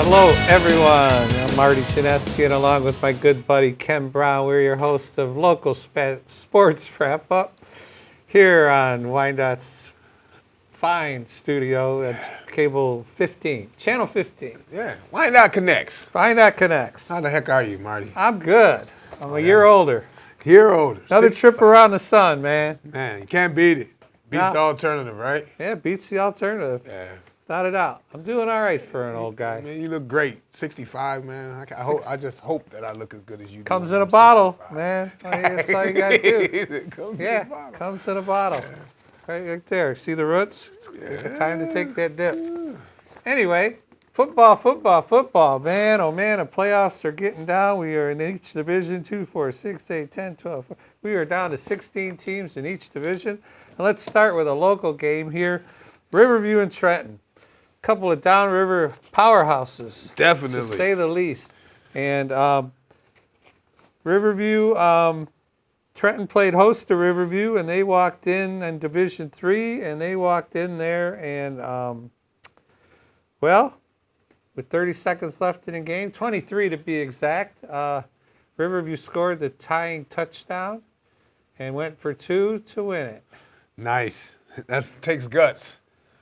Hello, everyone. I'm Marty Chinesky, and along with my good buddy Ken Brown, we're your hosts of Local Sports Wrap Up here on Wyandott's fine studio at Cable 15, Channel 15. Yeah, Wyandotte Connects. Wyandotte Connects. How the heck are you, Marty? I'm good. I'm a year older. Year older. Another trip around the sun, man. Man, you can't beat it. Beats the alternative, right? Yeah, beats the alternative. Yeah. Without a doubt. I'm doing all right for an old guy. Man, you look great. 65, man. I just hope that I look as good as you do. Comes in a bottle, man. That's all you got to do. Comes Yeah, in a bottle. comes in a bottle. Right there. See the roots? It's time to take that dip. Anyway, football. Man, oh man, the playoffs are getting down. We are in each division, 2, 4, 6, 8, 10, 12. We are down to 16 teams in each division. And let's start with a local game here. Riverview and Trenton. Couple of downriver powerhouses. Definitely. To say the least. And Riverview, Trenton played host to Riverview, and they walked in Division III, and they walked in there, and, with 30 seconds left in the game, 23 to be exact, Riverview scored the tying touchdown and went for 2 to win it. Nice. That takes guts.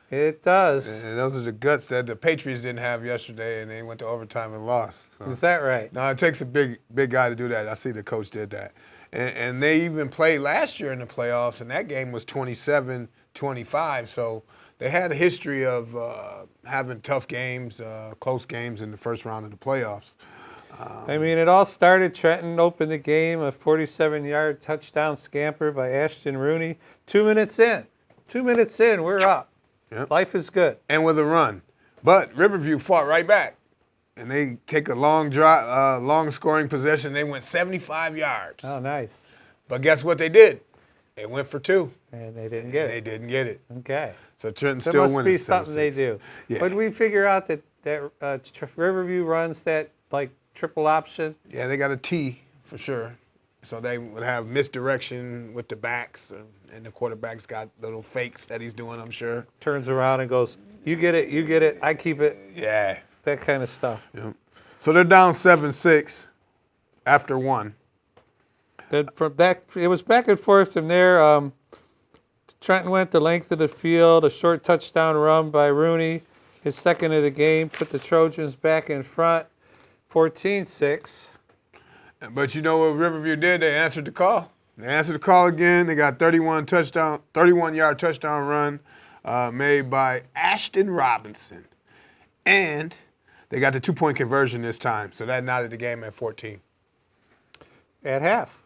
It does. And those are the guts that the Patriots didn't have yesterday, and they went to overtime and lost. So. Is that right? No, it takes a big guy to do that. I see the coach did that. And they even played last year in the playoffs, and that game was 27-25. So they had a history of having tough games, close games in the first round of the playoffs. It all started. Trenton opened the game, a 47-yard touchdown scamper by Ashton Rooney. 2 minutes in. 2 minutes in, we're up. Yep. Life is good. And with a run. But Riverview fought right back. And they take a long scoring possession. They went 75 yards. Oh, nice. But guess what they did? They went for 2. And they didn't get it. They didn't get it. Okay. So Trenton There still must winning. be something they do. Yeah. But we figure out that Riverview runs that, triple option. Yeah, they got a T for sure. So they would have misdirection with the backs, and the quarterback's got little fakes that he's doing, I'm sure. Turns around and goes, you get it, I keep it. Yeah. That kind of stuff. Yep. So they're down 7-6 after 1. Then it was back and forth from there. Trenton went the length of the field, a short touchdown run by Rooney, his second of the game, put the Trojans back in front, 14-6. But you know what Riverview did? They answered the call. They answered the call again. They got 31-yard touchdown run made by Ashton Robinson. And they got the 2-point conversion this time. So that knotted the game at 14. At half.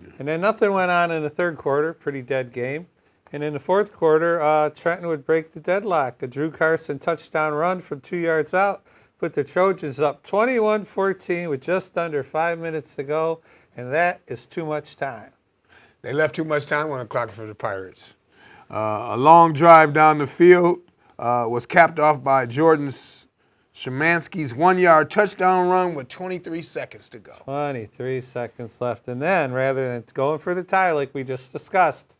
Yeah. And then nothing went on in the third quarter. Pretty dead game. And in the fourth quarter, Trenton would break the deadlock. A Drew Carson touchdown run from 2 yards out put the Trojans up 21-14 with just under 5 minutes to go, and that is too much time. They left too much time on the clock for the Pirates. A long drive down the field was capped off by Jordan Szymanski's 1-yard touchdown run with 23 seconds to go. 23 seconds left, and then rather than going for the tie like we just discussed,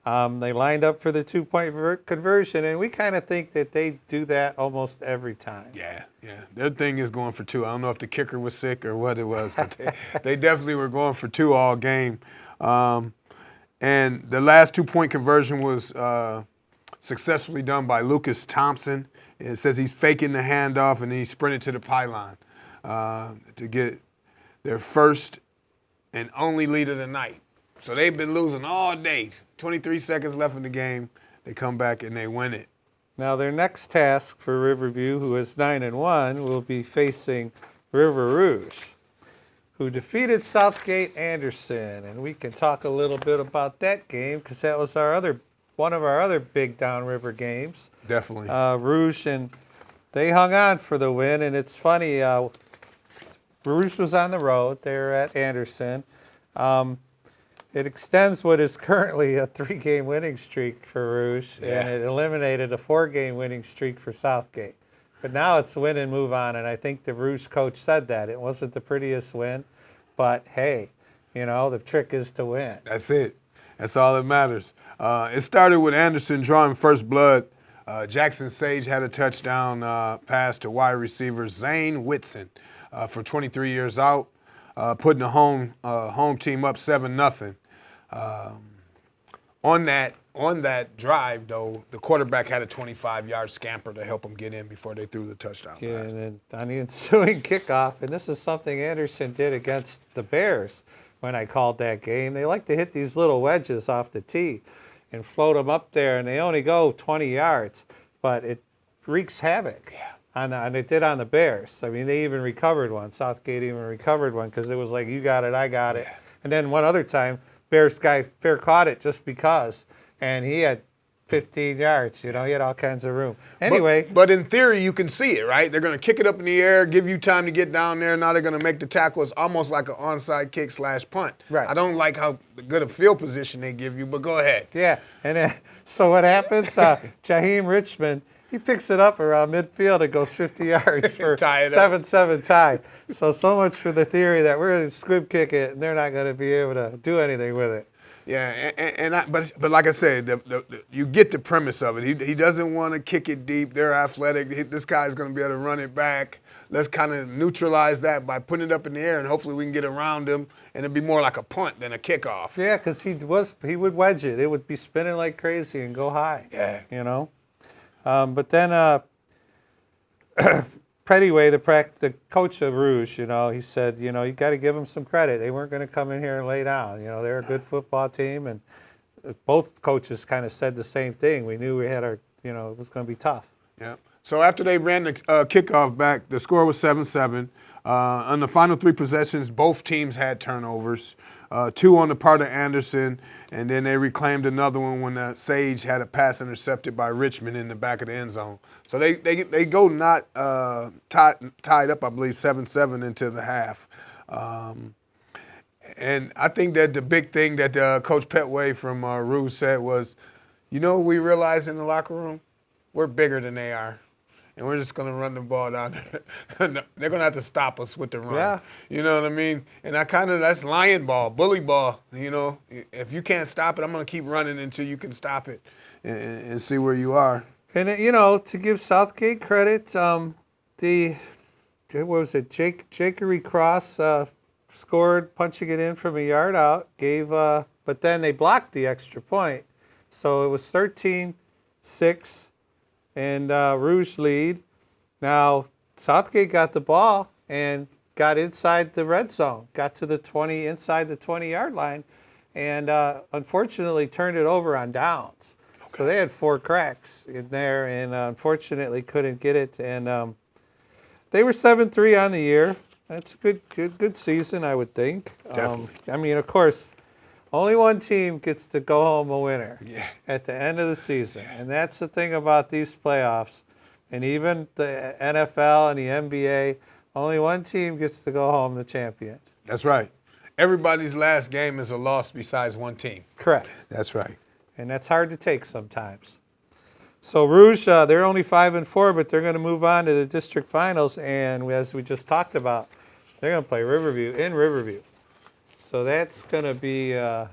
they lined up for the 2-point conversion, and we kind of think that they do that almost every time. Yeah. Their thing is going for 2. I don't know if the kicker was sick or what it was, but they definitely were going for 2 all game. And the last 2-point conversion was successfully done by Lucas Thompson. It says he's faking the handoff, and then he sprinted to the pylon to get their first and only lead of the night. So they've been losing all day. 23 seconds left in the game. They come back and they win it. Now their next task for Riverview, who is 9-1, will be facing River Rouge, who defeated Southgate Anderson. And we can talk a little bit about that game because that was one of our other big downriver games. Definitely. Rouge, and they hung on for the win. And it's funny, Rouge was on the road. They were at Anderson. It extends what is currently a 3-game winning streak for Rouge, and it eliminated a 4-game winning streak for Southgate. But now it's win and move on, and I think the Rouge coach said that. It wasn't the prettiest win, but hey, the trick is to win. That's it. That's all that matters. It started with Anderson drawing first blood Jackson Sage had a touchdown pass to wide receiver Zane Whitson for 23 years out, putting the home team up 7-0. On that drive, though, the quarterback had a 25-yard scamper to help him get in before they threw the touchdown Yeah, pass. and then on the ensuing kickoff, and this is something Anderson did against the Bears when I called that game. They like to hit these little wedges off the tee and float them up there, and they only go 20 yards, but it wreaks havoc. And it did on the Bears. I mean, they even recovered one. Southgate even recovered one because it was like, you got it, I got it. And then one other time, Bears guy fair caught it just because, and he had 15 yards. He had all kinds of room. Anyway. But in theory, you can see it, right? They're going to kick it up in the air, give you time to get down there. Now they're going to make the tackle. It's almost like an onside kick / punt. Right. I don't like how good a field position they give you, but go ahead. Yeah, and then, so what happens? Jaheim Richmond, he picks it up around midfield. It goes 50 yards for 7-7 tie. So much for the theory that we're going to squib kick it, and they're not going to be able to do anything with it. Yeah, but like I said, you get the premise of it. He doesn't want to kick it deep. They're athletic. This guy's going to be able to run it back. Let's kind of neutralize that by putting it up in the air, and hopefully we can get around him, and it'd be more like a punt than a kickoff. Yeah, because he would wedge it. It would be spinning like crazy and go high. Yeah. But then Pettyway, the coach of Rouge, he said, you got to give them some credit. They weren't going to come in here and lay down. They're a good football team, and both coaches kind of said the same thing. We knew we had it was going to be tough. Yeah. So after they ran the kickoff back, the score was 7-7. On the final 3 possessions, both teams had turnovers. 2 on the part of Anderson, and then they reclaimed another one when Sage had a pass intercepted by Richmond in the back of the end zone. So they go not tied up, I believe, 7-7 into the half. And I think that the big thing that Coach Petway from Rouge said was, we realized in the locker room, we're bigger than they are. And we're just going to run the ball down there. They're going to have to stop us with the run. Yeah. You know what I mean? And that's lion ball, bully ball. If you can't stop it, I'm going to keep running until you can stop it and see where you are. And, to give Southgate credit, Jakery Cross scored, punching it in from a yard out, but then they blocked the extra point. So it was 13-6. And Rouge lead. Now, Southgate got the ball and got inside the red zone, got to inside the 20-yard line, and unfortunately turned it over on downs. Okay. So they had 4 cracks in there and unfortunately couldn't get it. And they were 7-3 on the year. That's a good season, I would think. Definitely. Of course, only one team gets to go home a winner at the end of the season. And that's the thing about these playoffs. And even the NFL and the NBA, only one team gets to go home the champion. That's right. Everybody's last game is a loss besides one team. Correct. That's right. And that's hard to take sometimes. So Rouge, they're only 5-4, but they're going to move on to the district finals. And as we just talked about, they're going to play Riverview in Riverview. So that's going to be, that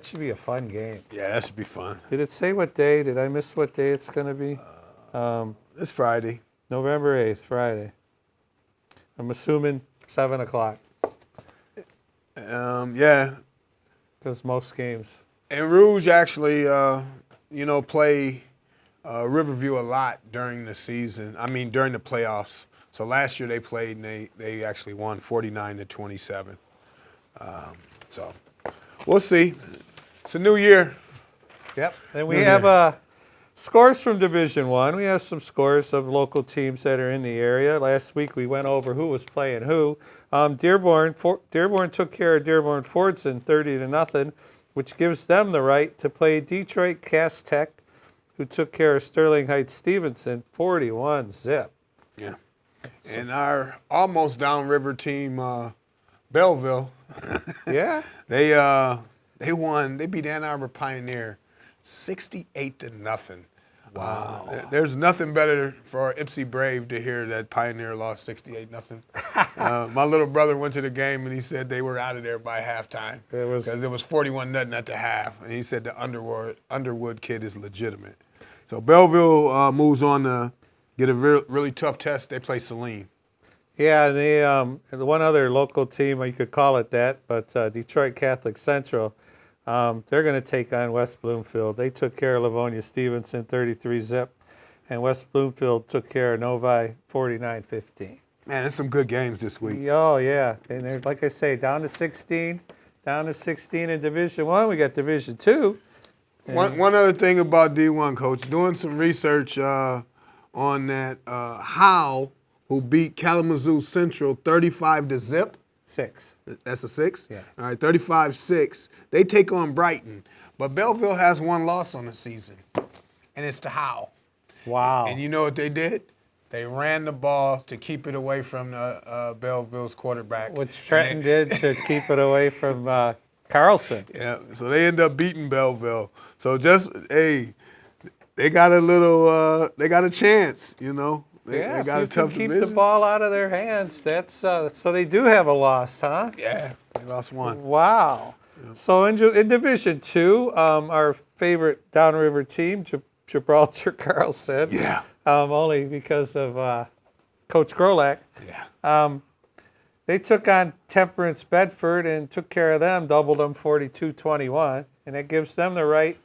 should be a fun game. Yeah, that should be fun. Did it say what day? Did I miss what day it's going to be? It's Friday. November 8th, Friday. I'm assuming 7 o'clock. Yeah. Because most games. And Rouge actually, play Riverview a lot during the season. During the playoffs. So last year they played and they actually won 49-27. So we'll see. It's a new year. Yep. And we have scores from Division I. We have some scores of local teams that are in the area. Last week we went over who was playing who. Dearborn took care of Dearborn Fordson 30-0, which gives them the right to play Detroit Cass Tech, who took care of Sterling Heights Stevenson 41-zip. Yeah. And our almost downriver team, Belleville. Yeah. They won. They beat Ann Arbor Pioneer 68-0. Wow. There's nothing better for Ipsy Brave to hear that Pioneer lost 68-0. My little brother went to the game and he said they were out of there by halftime because it was 41-0 at the half. And he said the Underwood kid is legitimate. So Belleville moves on to get a really tough test. They play Saline. Yeah, the one other local team, you could call it that, but Detroit Catholic Central, they're going to take on West Bloomfield. They took care of Livonia Stevenson 33-zip, and West Bloomfield took care of Novi 49-15. Man, there's some good games this week. Oh, yeah. And they're, like I say, down to 16 in Division I. We got Division II. One other thing about D1, Coach, doing some research on that, Howe, who beat Kalamazoo Central 35-zip. 6. That's a 6? Yeah. All right, 35-6. They take on Brighton. But Belleville has one loss on the season, and it's to Howe. Wow. And you know what they did? They ran the ball to keep it away from Belleville's quarterback. Which Trenton did to keep it away from Carlson. Yeah, so they end up beating Belleville. So just, hey, they got a chance, you know. They got a tough keep division. the ball out of their hands. That's so they do have a loss, huh? Yeah, they lost one. Wow. Yeah. So in Division II, our favorite downriver team, Gibraltar Carlson. Yeah. Only because of Coach Grolak. Yeah. They took on Temperance Bedford and took care of them, doubled them 42-21, and that gives them the right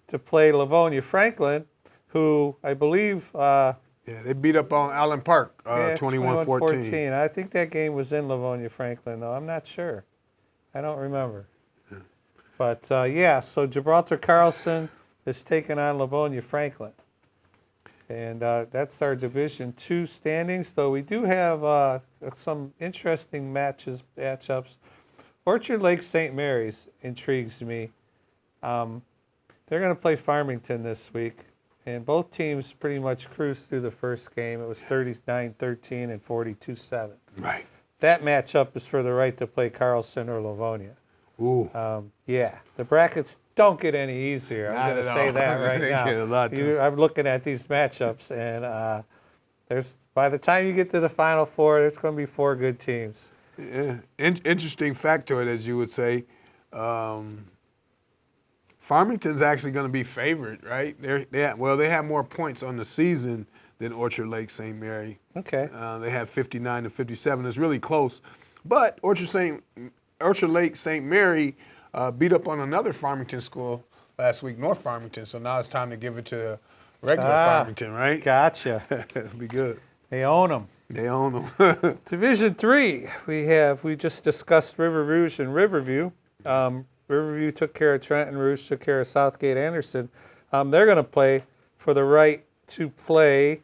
to play Livonia Franklin, who I believe. Yeah, they beat up on Allen Park 21-14. I think that game was in Livonia Franklin, though. I'm not sure. I don't remember. Yeah. But, so Gibraltar Carlson is taking on Livonia Franklin. And that's our Division II standings, though we do have some interesting matchups. Orchard Lake St. Mary's intrigues me. They're going to play Farmington this week. And both teams pretty much cruised through the first game. It was 39-13 and 42-7. Right. That matchup is for the right to play Carlson or Livonia. Ooh. The brackets don't get any easier. I'm going to say that right now. I'm looking at these matchups, and by the time you get to the Final Four, there's going to be 4 good teams. Yeah. Interesting factoid, as you would say. Farmington's actually going to be favored, right? They have more points on the season than Orchard Lake St. Mary. Okay. They have 59-57. It's really close. But Orchard Lake St. Mary beat up on another Farmington school last week, North Farmington. So now it's time to give it to regular Farmington, right? Gotcha. It'll be good. They own them. They own them. Division III, we just discussed River Rouge and Riverview. Riverview took care of Trenton, Rouge took care of Southgate Anderson. They're going to play for the right to play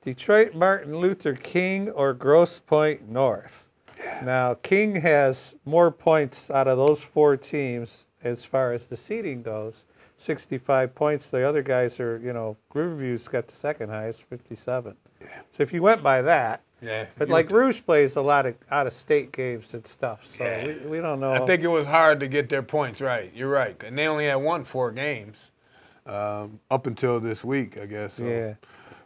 Detroit Martin Luther King or Grosse Pointe North. Yeah. Now, King has more points out of those 4 teams as far as the seeding goes, 65 points. The other guys are, Riverview's got the second highest, 57. Yeah. So if you went by that, yeah. But like Rouge plays a lot of out-of-state games and stuff, so we don't know. I think it was hard to get their points right. You're right. And they only had won 4 games up until this week, I guess. So. Yeah.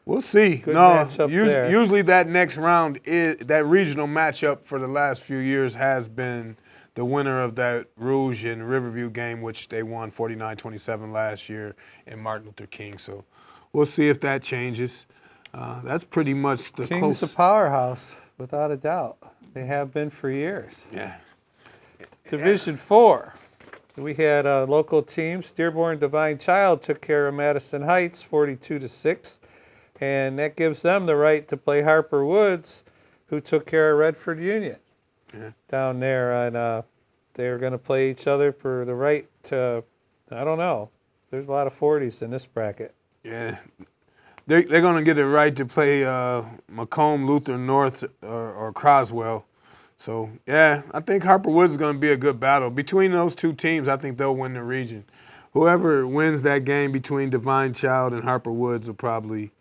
We'll see. Good matchup there. Usually that next round, that regional matchup for the last few years has been the winner of that Rouge and Riverview game, which they won 49-27 last year in Martin Luther King. So we'll see if that changes. That's pretty much the King's a powerhouse, without a doubt. They have been for years. Yeah. Division IV. We had local teams. Dearborn Divine Child took care of Madison Heights 42-6, and that gives them the right to play Harper Woods, who took care of Redford Union down there. And they're going to play each other for the right to, I don't know. There's a lot of 40s in this bracket. Yeah. They're going to get it right to play Macomb, Luther North, or Croswell. So, yeah, I think Harper Woods is going to be a good battle. Between those 2 teams, I think they'll win the region. Whoever wins that game between Divine Child and Harper Woods will probably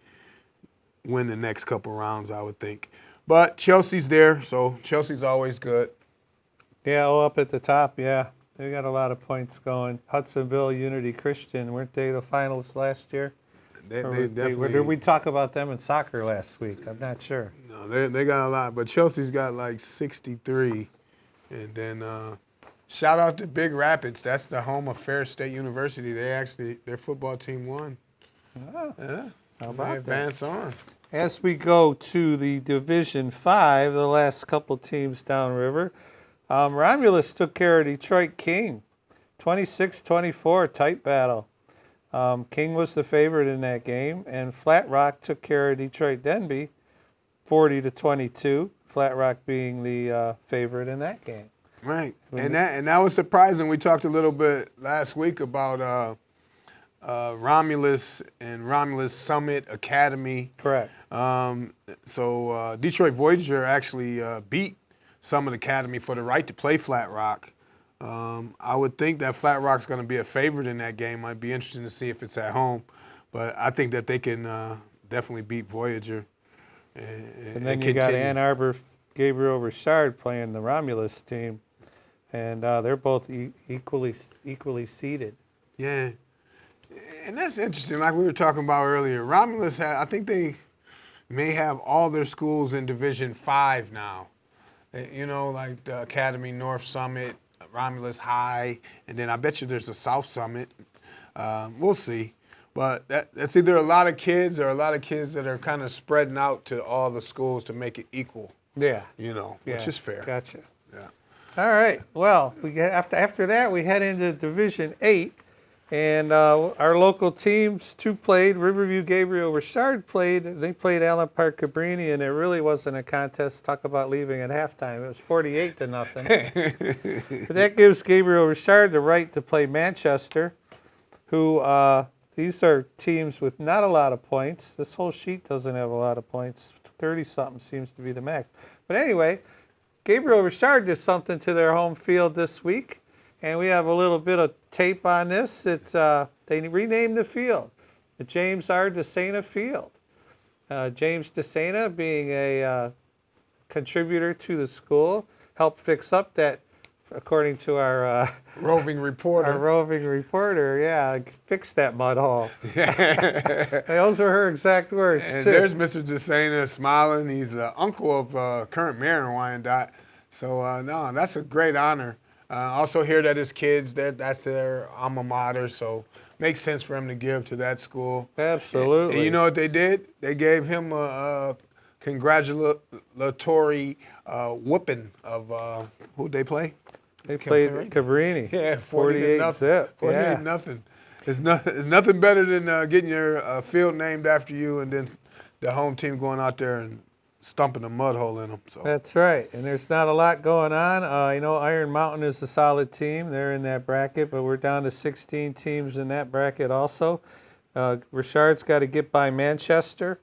win the next couple rounds, I would think. But Chelsea's there, so Chelsea's always good. Yeah, up at the top, yeah. They got a lot of points going. Hudsonville Unity Christian, weren't they the finalists last year? They definitely. Did we talk about them in soccer last week? I'm not sure. No, they got a lot, but Chelsea's got like 63. And then shout out to Big Rapids. That's the home of Ferris State University. Their football team won. Oh, Yeah. how They about that? advance on. As we go to the Division 5, the last couple teams downriver, Romulus took care of Detroit King, 26-24, tight battle. King was the favorite in that game, and Flat Rock took care of Detroit Denby, 40-22. Flat Rock being the favorite in that game. Right, and that was surprising. We talked a little bit last week about Romulus and Romulus Summit Academy. Correct. So Detroit Voyager actually beat Summit Academy for the right to play Flat Rock. I would think that Flat Rock's going to be a favorite in that game. I'd be interested to see if it's at home, but I think that they can definitely beat Voyager. And then you got Ann Arbor, Gabriel Richard playing the Romulus team, and they're both equally seeded. Yeah, and that's interesting. Like we were talking about earlier, Romulus I think they may have all their schools in Division 5 now. You know, like the Academy North Summit, Romulus High, and then I bet you there's a South Summit. We'll see. But that's either a lot of kids or a lot of kids that are kind of spreading out to all the schools to make it equal. Yeah. You know, which is fair. Gotcha. Yeah. All right. Well, we get after that we head into Division 8, and our local teams two played. Riverview Gabriel Richard played. They played Allen Park Cabrini, and it really wasn't a contest. Talk about leaving at halftime. It was 48-0. But that gives Gabriel Richard the right to play Manchester, who. These are teams with not a lot of points. This whole sheet doesn't have a lot of points. 30-something seems to be the max. But anyway, Gabriel Richard did something to their home field this week, and we have a little bit of tape on this. They renamed the field, the James R. DeSena Field. James DeSena, being a contributor to the school, helped fix up that, according to our roving reporter. Our roving reporter, yeah, fix that mud hole. Those are her exact words, and too. There's Mr. DeSena smiling. He's the uncle of current mayor in Wyandotte. So, no, that's a great honor. Also hear that his kids, that's their alma mater, so makes sense for him to give to that school. Absolutely. And you know what they did? They gave him a congratulatory whooping of who'd they play? They played Cabrini. Yeah, 48 zip. 48 nothing. It's nothing better than getting your field named after you and then the home team going out there and stumping a mud hole in them. So. That's right. And there's not a lot going on. Iron Mountain is a solid team. They're in that bracket, but we're down to 16 teams in that bracket also. Richard's got to get by Manchester.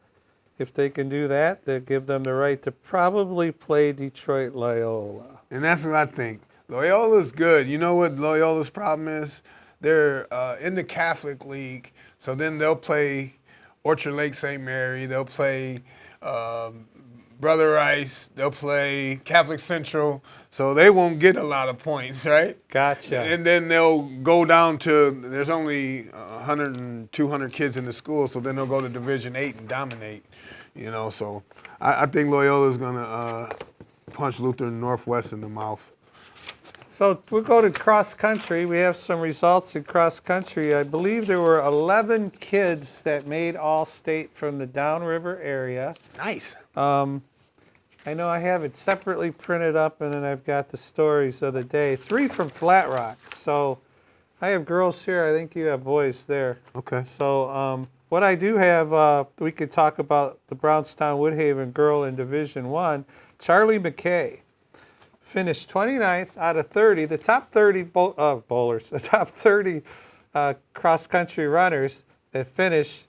If they can do that, they'll give them the right to probably play Detroit Loyola. And that's what I think. Loyola's good. You know what Loyola's problem is? They're in the Catholic League, so then they'll play Orchard Lake St. Mary. They'll play Brother Rice. They'll play Catholic Central, so they won't get a lot of points, right? Gotcha. And then they'll go down to, there's only 100 and 200 kids in the school, so then they'll go to Division 8 and dominate, So I think Loyola's going to punch Lutheran Northwest in the mouth. So we'll go to cross country. We have some results in cross country. I believe there were 11 kids that made All-State from the Downriver area. Nice. I know I have it separately printed up, and then I've got the stories of the day. 3 from Flat Rock. So I have girls here. I think you have boys there. Okay. So what I do have, we could talk about the Brownstown Woodhaven girl in Division 1. Charlie McKay finished 29th out of 30. The top 30 bowlers, the top 30 cross-country runners that finish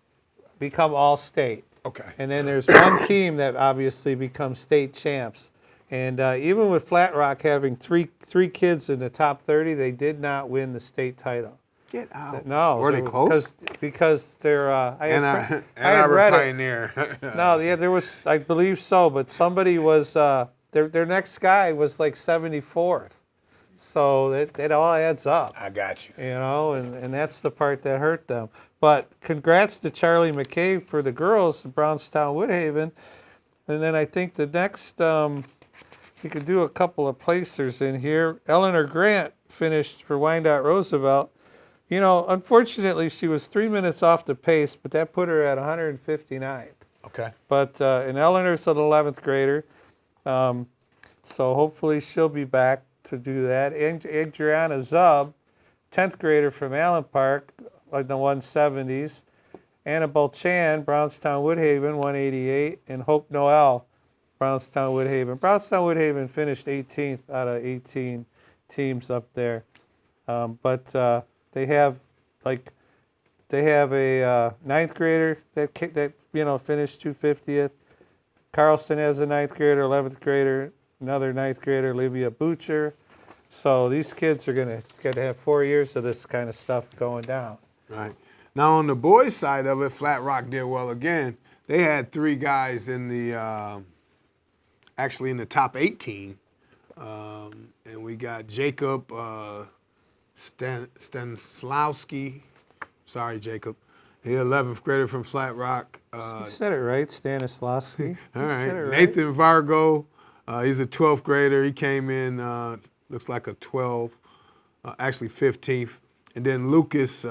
become All-State. Okay. And then there's one team that obviously becomes state champs. And even with Flat Rock having three kids in the top 30, they did not win the state title. Get out. No. Were they close? Because they're... I had read Pioneer. It. No, yeah, there was, I believe so, but somebody was... Their next guy was like 74th. So it all adds up. I got you. And that's the part that hurt them. But congrats to Charlie McCabe for the girls in Brownstown Woodhaven. And then I think the next, you could do a couple of placers in here. Eleanor Grant finished for Wyandotte Roosevelt You know, unfortunately, she was 3 minutes off the pace, but that put her at 159th. Okay. But and Eleanor's an 11th grader, so hopefully she'll be back to do that. Adriana Zub, 10th grader from Allen Park, like the 170s. Annabelle Chan, Brownstown Woodhaven, 188. And Hope Noel, Brownstown Woodhaven. Brownstown Woodhaven finished 18th out of 18 teams up there. But they have a 9th grader that finished 250th. Carlson has a 9th grader, 11th grader, another 9th grader, Olivia Butcher. So these kids are going to have 4 years of this kind of stuff going down. Right. Now on the boys' side of it, Flat Rock did well again. They had 3 guys in the actually in the top 18, and we got Jacob Stanislawski. Sorry, Jacob. He's 11th grader from Flat Rock. You said it right, Stanislawski. All right. Right. Nathan Vargo, he's a 12th grader. He came in, looks like a 12, actually 15th. And then Lucas.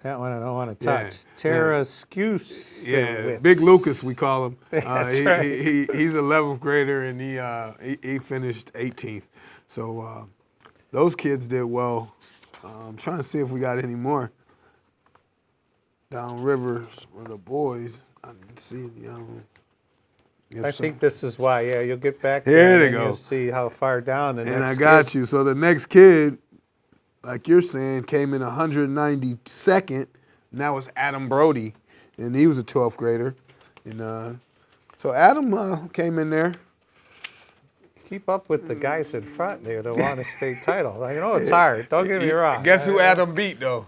That one I don't want to touch. Tara Skewsiewicz. Yeah, Big Lucas, we call him. That's right. He's 11th grader, and he finished 18th. So those kids did well. I'm trying to see if we got any more downriver for the boys. I didn't see any of them. I think this is why. Yeah, you'll get back Here there they and go. you'll see how far down the And next I got kid. you. So the next kid, like you're saying, came in 192nd, and that was Adam Brody, and he was a 12th grader. And so Adam came in there. Keep up with the guys in front there that want a state title. I know it's hard. Don't get me wrong. Guess who Adam beat, though?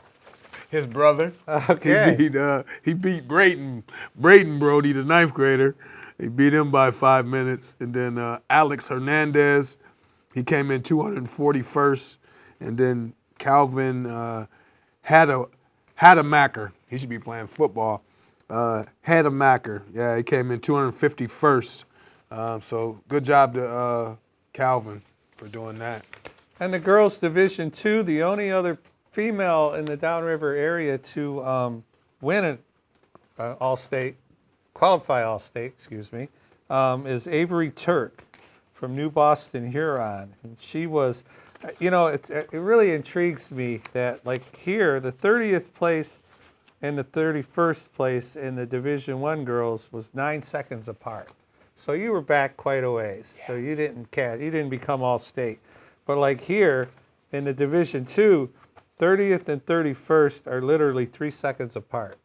His brother. Okay. He beat Brayton Brody, the 9th grader. He beat him by 5 minutes. And then Alex Hernandez, he came in 241st. And then Calvin Hadamaker, he should be playing football. Hadamaker, yeah, he came in 251st. So good job to Calvin for doing that. And the girls' Division II, the only other female in the Downriver area to win an All-State, qualify All-State, is Avery Turk from New Boston, Huron. And she was, it really intrigues me that, like here, the 30th place and the 31st place in the Division I girls was 9 seconds apart. So you were back quite a ways. Yeah. So you didn't become All-State. But like here in the Division II, 30th and 31st are literally 3 seconds apart.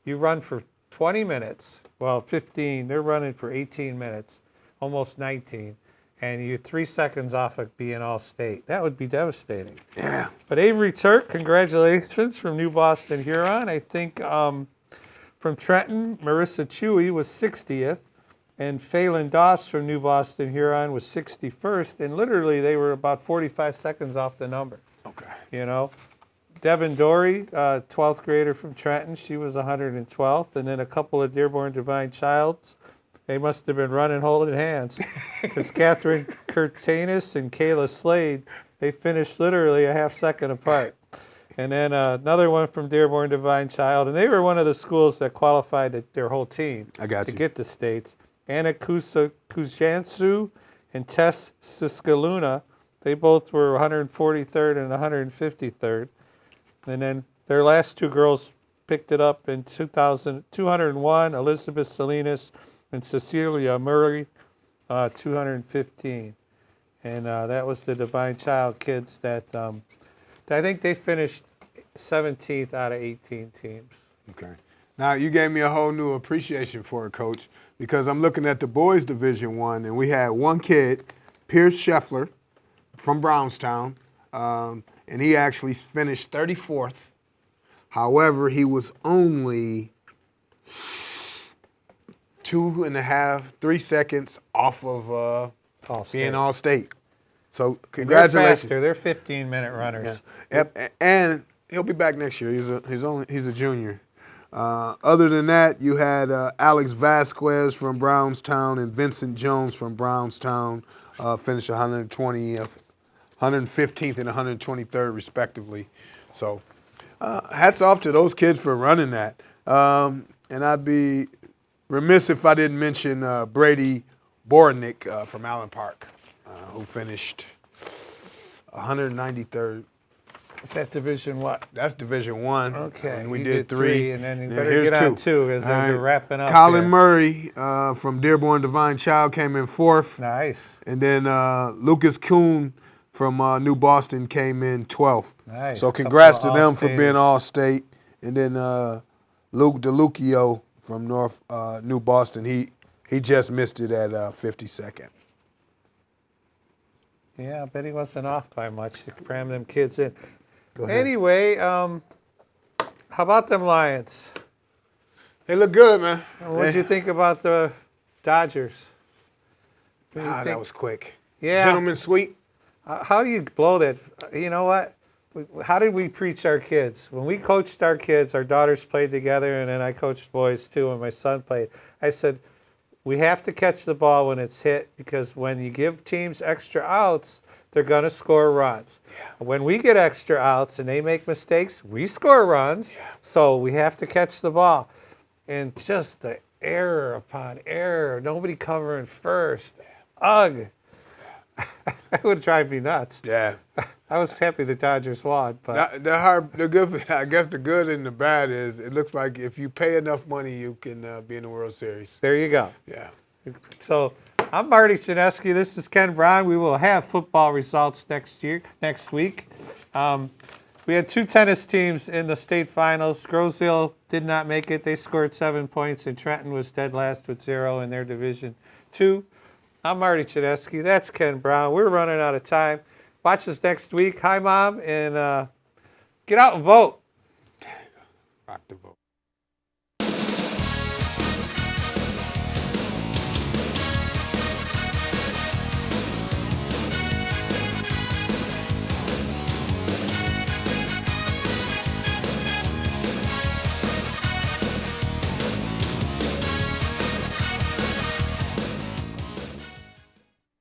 You run for 20 minutes, well, 15. They're running for 18 minutes, almost 19, and you're 3 seconds off of being All-State. That would be devastating. Yeah. But Avery Turk, congratulations from New Boston, Huron. I think from Trenton, Marissa Chewy was 60th. And Phelan Doss from New Boston, Huron was 61st, and literally they were about 45 seconds off the number. Okay. Devin Dory, 12th grader from Trenton, she was 112th, and then a couple of Dearborn Divine Childs. They must have been running holding hands, because Catherine Curtanis and Kayla Slade, they finished literally a half second apart. And then another one from Dearborn Divine Child, and they were one of the schools that qualified their whole team to get the states. Anna Kujansu and Tess Siskaluna, they both were 143rd and 153rd. And then their last 2 girls picked it up in 201, Elizabeth Salinas and Cecilia Murray, 215. And that was the Divine Child kids that I think they finished 17th out of 18 teams. Okay. Now, you gave me a whole new appreciation for it, Coach, because I'm looking at the boys' Division I, and we had one kid, Pierce Scheffler, from Brownstown, and he actually finished 34th. However, he was only 2.5, 3 seconds off of being All-State. So congratulations. They're faster. They're 15-minute runners. Yeah. And he'll be back next year. He's a junior. Other than that, you had Alex Vasquez from Brownstown and Vincent Jones from Brownstown finish 115th and 123rd respectively. So Hats off to those kids for running that. And I'd be remiss if I didn't mention Brady Bornick from Allen Park, who finished 193rd. Is that Division what? That's Division One. Okay. And we you did three. and then you And better here's get on two. two as All we're right. wrapping up. Colin here. Murray from Dearborn Divine Child came in 4th. Nice. And then Lucas Kuhn from New Boston came in 12th. Nice. So congrats to Couple them of for being All-State. And then Luke DeLucchio from North New Boston, he just missed it at 52nd. Yeah, I bet he wasn't off by much to cram them kids in. Go ahead. Anyway, how about them Lions? They look good, man. What did you think about the Dodgers? What do you think? That was quick. Yeah. Gentleman's sweep. How do you blow that? You know what? How did we preach our kids? When we coached our kids, our daughters played together, and then I coached boys too, and my son played. I said, we have to catch the ball when it's hit, because when you give teams extra outs, they're going to score runs. Yeah. When we get extra outs and they make mistakes, we score runs. Yeah. So we have to catch the ball. And just the error upon error, nobody covering first. Ugh. That would drive me nuts. Yeah. I was happy the Dodgers won, but The good, I guess the good and the bad is it looks like if you pay enough money, you can be in the World Series. there you go. Yeah. So I'm Marty Chinesky. This is Ken Brown. We will have football results next week. We had 2 tennis teams in the state finals. Groseville did not make it. They scored 7 points, and Trenton was dead last with 0 in their Division 2. I'm Marty Chinesky. That's Ken Brown. We're running out of time. Watch us next week. Hi, Mom, and get out and vote. Rock the vote.